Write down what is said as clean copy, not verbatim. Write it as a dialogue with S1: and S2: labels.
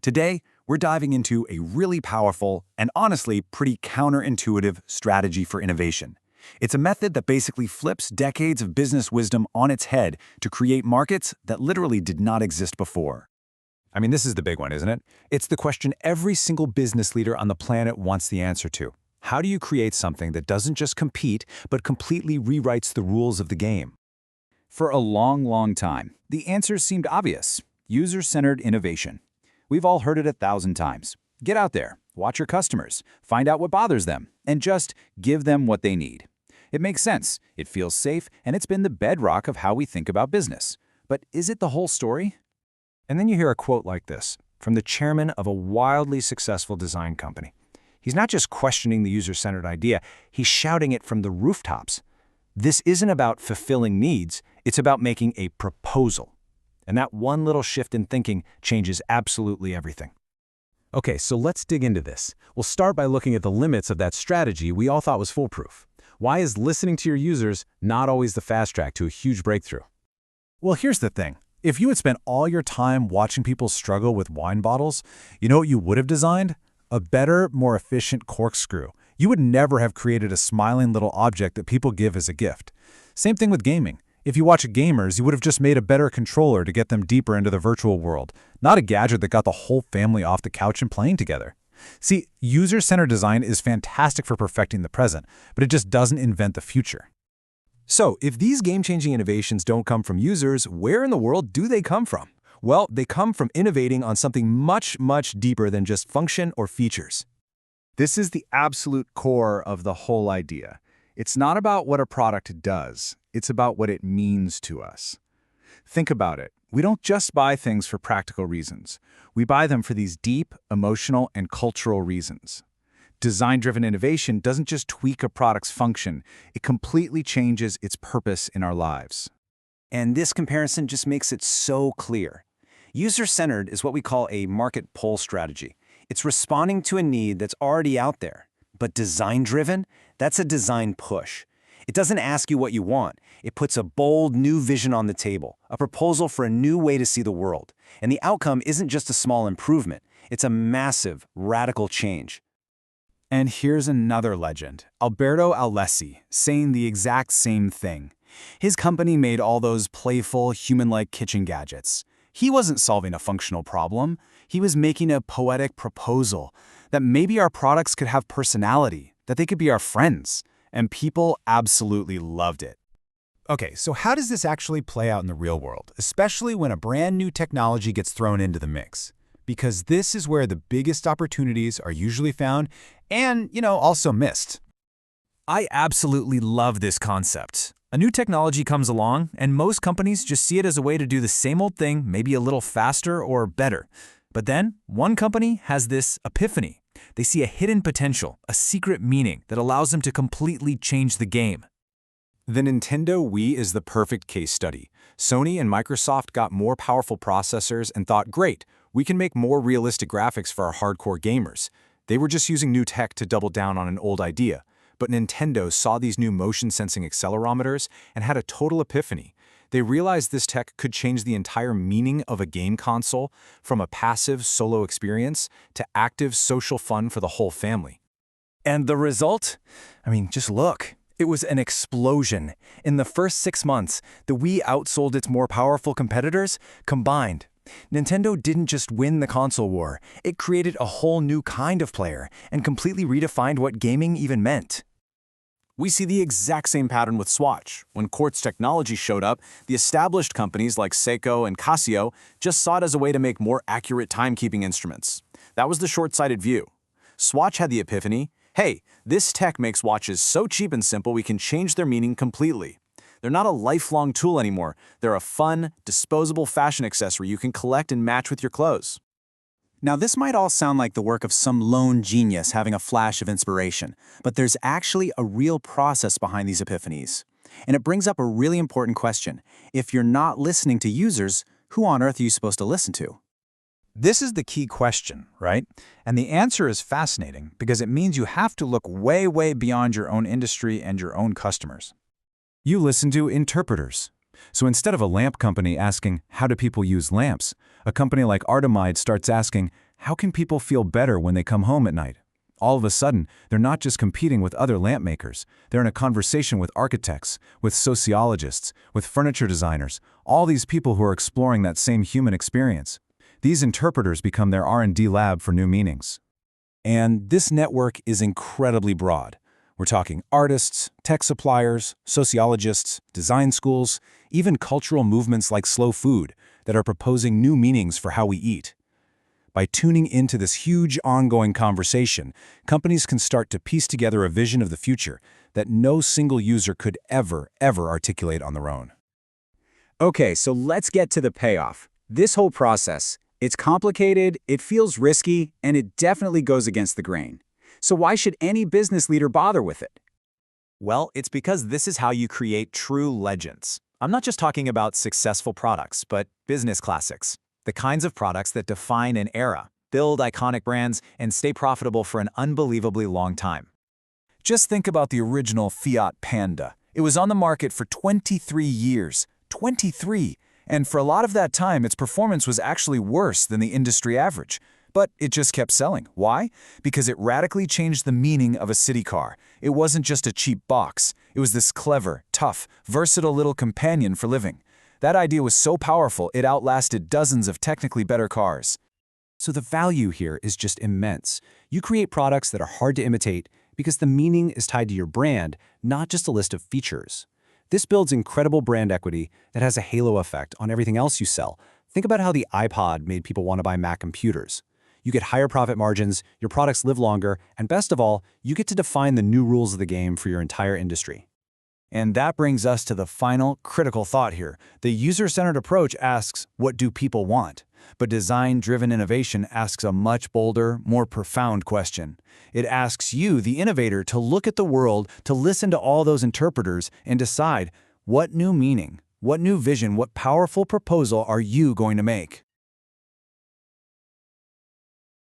S1: Today, we're diving into a really powerful and honestly pretty counterintuitive strategy for innovation. It's a method that basically flips decades of business wisdom on its head to create markets that literally did not exist before. I mean, this is the big one, isn't it? It's the question every single business leader on the planet wants the answer to. How do you create something that doesn't just compete, but completely rewrites the rules of the game? For a long time, the answer seemed obvious: user-centered innovation. We've all heard it 1,000 times. Get out there, watch your customers, find out what bothers them, and just give them what they need. It makes sense, it feels safe, and it's been the bedrock of how we think about business. But is it the whole story? And then you hear a quote like this from the chairman of a wildly successful design company. He's not just questioning the user-centered idea, he's shouting it from the rooftops. This isn't about fulfilling needs, it's about making a proposal. And that one little shift in thinking changes absolutely everything. Okay, so let's dig into this. We'll start by looking at the limits of that strategy we all thought was foolproof. Why is listening to your users not always the fast track to a huge breakthrough?
S2: Well, here's the thing. If you had spent all your time watching people struggle with wine bottles, you know what you would have designed? A better, more efficient corkscrew. You would never have created a smiling little object that people give as a gift. Same thing with gaming. If you watch gamers, you would have just made a better controller to get them deeper into the virtual world, not a gadget that got the whole family off the couch and playing together. See, user-centered design is fantastic for perfecting the present, but it just doesn't invent the future.
S1: So, if these game-changing innovations don't come from users, where in the world do they come from? Well, they come from innovating on something much deeper than just function or features.
S3: This is the absolute core of the whole idea. It's not about what a product does, it's about what it means to us. Think about it. We don't just buy things for practical reasons. We buy them for these deep, emotional, and cultural reasons. Design-driven innovation doesn't just tweak a product's function, it completely changes its purpose in our lives.
S1: And this comparison just makes it so clear. User-centered is what we call a market pull strategy. It's responding to a need that's already out there. But design-driven, that's a design push. It doesn't ask you what you want. It puts a bold new vision on the table, a proposal for a new way to see the world. And the outcome isn't just a small improvement. It's a massive, radical change.
S2: And here's another legend, Alberto Alessi, saying the exact same thing. His company made all those playful, human-like kitchen gadgets. He wasn't solving a functional problem. He was making a poetic proposal that maybe our products could have personality, that they could be our friends. And people absolutely loved it. Okay, so how does this actually play out in the real world, especially when a brand new technology gets thrown into the mix? Because this is where the biggest opportunities are usually found and, also missed.
S4: I absolutely love this concept. A new technology comes along, and most companies just see it as a way to do the same old thing, maybe a little faster or better. But then, one company has this epiphany. They see a hidden potential, a secret meaning that allows them to completely change the game.
S1: The Nintendo Wii is the perfect case study. Sony and Microsoft got more powerful processors and thought, great, we can make more realistic graphics for our hardcore gamers. They were just using new tech to double down on an old idea. But Nintendo saw these new motion-sensing accelerometers and had a total epiphany. They realized this tech could change the entire meaning of a game console from a passive solo experience to active social fun for the whole family. And the result? Just look. It was an explosion. In the first 6 months, the Wii outsold its more powerful competitors combined. Nintendo didn't just win the console war, it created a whole new kind of player and completely redefined what gaming even meant. We see the exact same pattern with Swatch. When Quartz technology showed up, the established companies like Seiko and Casio just saw it as a way to make more accurate timekeeping instruments. That was the short-sighted view. Swatch had the epiphany, hey, this tech makes watches so cheap and simple we can change their meaning completely. They're not a lifelong tool anymore. They're a fun, disposable fashion accessory you can collect and match with your clothes.
S5: Now, this might all sound like the work of some lone genius having a flash of inspiration, but there's actually a real process behind these epiphanies. And it brings up a really important question. If you're not listening to users, who on earth are you supposed to listen to?
S2: This is the key question, right? And the answer is fascinating because it means you have to look way beyond your own industry and your own customers. You listen to interpreters. So instead of a lamp company asking, how do people use lamps? A company like Artemide starts asking,
S1: How can people feel better when they come home at night? All of a sudden, they're not just competing with other lamp makers. They're in a conversation with architects, with sociologists, with furniture designers, all these people who are exploring that same human experience. These interpreters become their R&D lab for new meanings. And this network is incredibly broad. We're talking artists, tech suppliers, sociologists, design schools, even cultural movements like slow food that are proposing new meanings for how we eat. By tuning into this huge ongoing conversation, companies can start to piece together a vision of the future that no single user could ever articulate on their own.
S2: Okay, so let's get to the payoff. This whole process, it's complicated, it feels risky, and it definitely goes against the grain. So why should any business leader bother with it?
S5: Well, it's because this is how you create true legends. I'm not just talking about successful products, but business classics. The kinds of products that define an era, build iconic brands, and stay profitable for an unbelievably long time.
S1: Just think about the original Fiat Panda. It was on the market for 23 years. 23! And for a lot of that time, its performance was actually worse than the industry average. But it just kept selling. Why? Because it radically changed the meaning of a city car. It wasn't just a cheap box. It was this clever, tough, versatile little companion for living. That idea was so powerful, it outlasted dozens of technically better cars.
S2: So the value here is just immense. You create products that are hard to imitate because the meaning is tied to your brand, not just a list of features. This builds incredible brand equity that has a halo effect on everything else you sell. Think about how the iPod made people want to buy Mac computers. You get higher profit margins, your products live longer, and best of all, you get to define the new rules of the game for your entire industry.
S1: And that brings us to the final critical thought here. The user-centered approach asks, what do people want? But design-driven innovation asks a much bolder, more profound question. It asks you, the innovator, to look at the world, to listen to all those interpreters, and decide, what new meaning, what new vision, what powerful proposal are you going to make?